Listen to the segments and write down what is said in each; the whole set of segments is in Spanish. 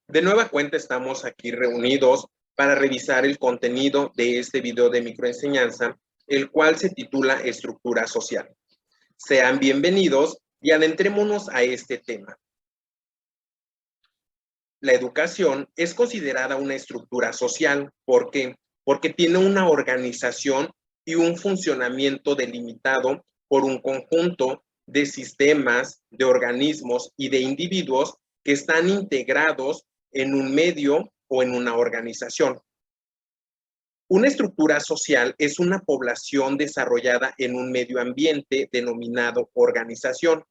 De nueva cuenta estamos aquí reunidos para revisar el contenido de este video de microenseñanza, el cual se titula Estructura Social. Sean bienvenidos y adentrémonos a este tema. La educación es considerada una estructura social. ¿Por qué? Porque tiene una organización y un funcionamiento delimitado por un conjunto de sistemas, de organismos y de individuos que están integrados en un medio o en una organización. Una estructura social es una población desarrollada en un medio ambiente denominado organización.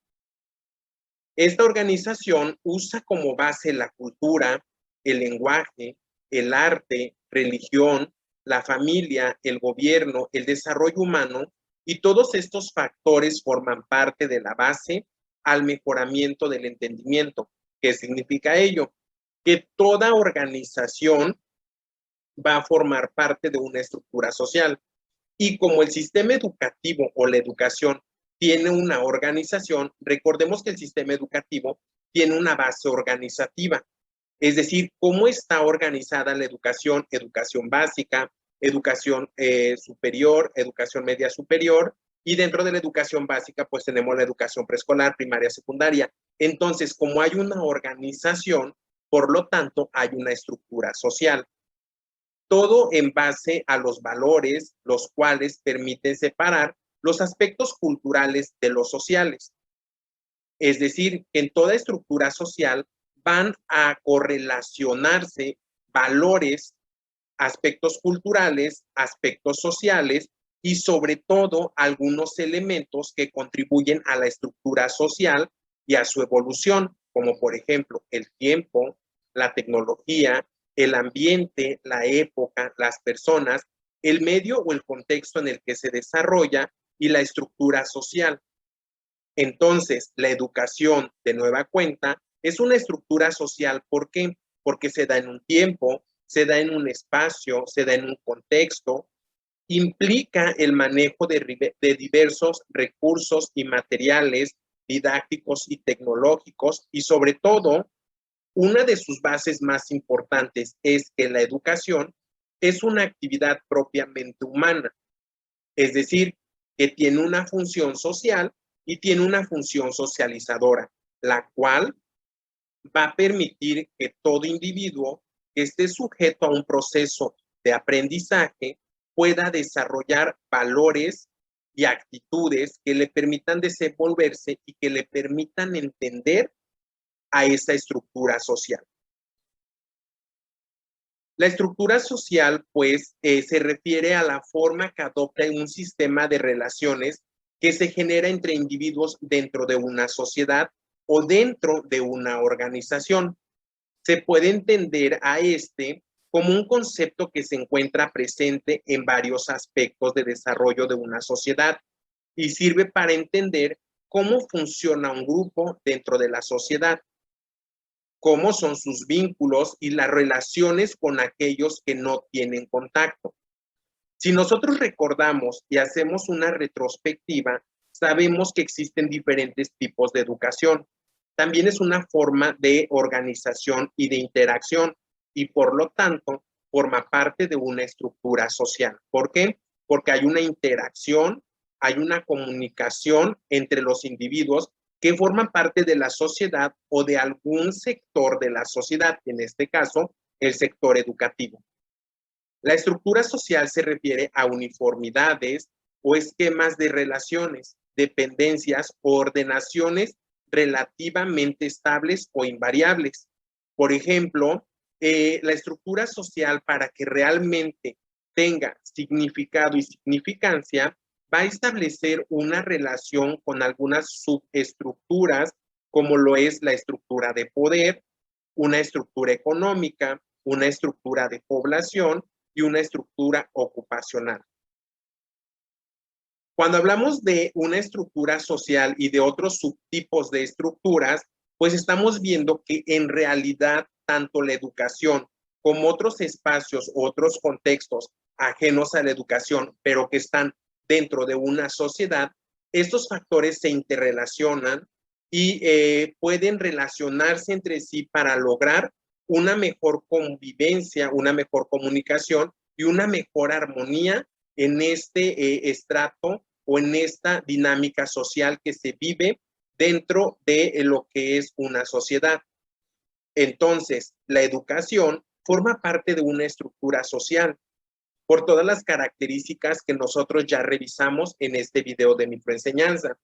Esta organización usa como base la cultura, el lenguaje, el arte, religión, la familia, el gobierno, el desarrollo humano, y todos estos factores forman parte de la base al mejoramiento del entendimiento. ¿Qué significa ello? Que toda organización va a formar parte de una estructura social. Y como el sistema educativo o la educación tiene una organización, recordemos que el sistema educativo tiene una base organizativa. Es decir, cómo está organizada la educación, educación básica, educación superior, educación media superior, y dentro de la educación básica, pues tenemos la educación preescolar, primaria, secundaria. Entonces, como hay una organización, por lo tanto, hay una estructura social. Todo en base a los valores, los cuales permiten separar los aspectos culturales de los sociales. Es decir, que en toda estructura social van a correlacionarse valores, aspectos culturales, aspectos sociales y sobre todo algunos elementos que contribuyen a la estructura social y a su evolución, como por ejemplo el tiempo, la tecnología, el ambiente, la época, las personas, el medio o el contexto en el que se desarrolla y la estructura social. Entonces, la educación, de nueva cuenta, es una estructura social. ¿Por qué? Porque se da en un tiempo, se da en un espacio, se da en un contexto, implica el manejo de diversos recursos y materiales didácticos y tecnológicos, y sobre todo, una de sus bases más importantes es que la educación es una actividad propiamente humana, es decir, que tiene una función social y tiene una función socializadora, la cual va a permitir que todo individuo que esté sujeto a un proceso de aprendizaje pueda desarrollar valores y actitudes que le permitan desenvolverse y que le permitan entender a esa estructura social. La estructura social, pues, se refiere a la forma que adopta un sistema de relaciones que se genera entre individuos dentro de una sociedad o dentro de una organización. Se puede entender a este como un concepto que se encuentra presente en varios aspectos de desarrollo de una sociedad y sirve para entender cómo funciona un grupo dentro de la sociedad, cómo son sus vínculos y las relaciones con aquellos que no tienen contacto. Si nosotros recordamos y hacemos una retrospectiva, sabemos que existen diferentes tipos de educación. También es una forma de organización y de interacción y por lo tanto forma parte de una estructura social. ¿Por qué? Porque hay una interacción, hay una comunicación entre los individuos que forman parte de la sociedad o de algún sector de la sociedad, en este caso, el sector educativo. La estructura social se refiere a uniformidades o esquemas de relaciones, dependencias o ordenaciones relativamente estables o invariables. Por ejemplo, la estructura social, para que realmente tenga significado y significancia, va a establecer una relación con algunas subestructuras, como lo es la estructura de poder, una estructura económica, una estructura de población y una estructura ocupacional. Cuando hablamos de una estructura social y de otros subtipos de estructuras, pues estamos viendo que en realidad tanto la educación como otros espacios, otros contextos ajenos a la educación, pero que están dentro de una sociedad, estos factores se interrelacionan y pueden relacionarse entre sí para lograr una mejor convivencia, una mejor comunicación y una mejor armonía en este estrato o en esta dinámica social que se vive dentro de lo que es una sociedad. Entonces, la educación forma parte de una estructura social por todas las características que nosotros ya revisamos en este video de microenseñanza.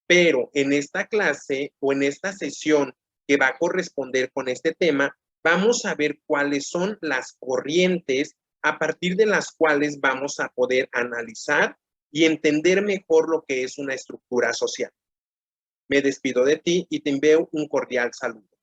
Pero en esta clase o en esta sesión que va a corresponder con este tema, vamos a ver cuáles son las corrientes a partir de las cuales vamos a poder analizar y entender mejor lo que es una estructura social. Me despido de ti y te envío un cordial saludo.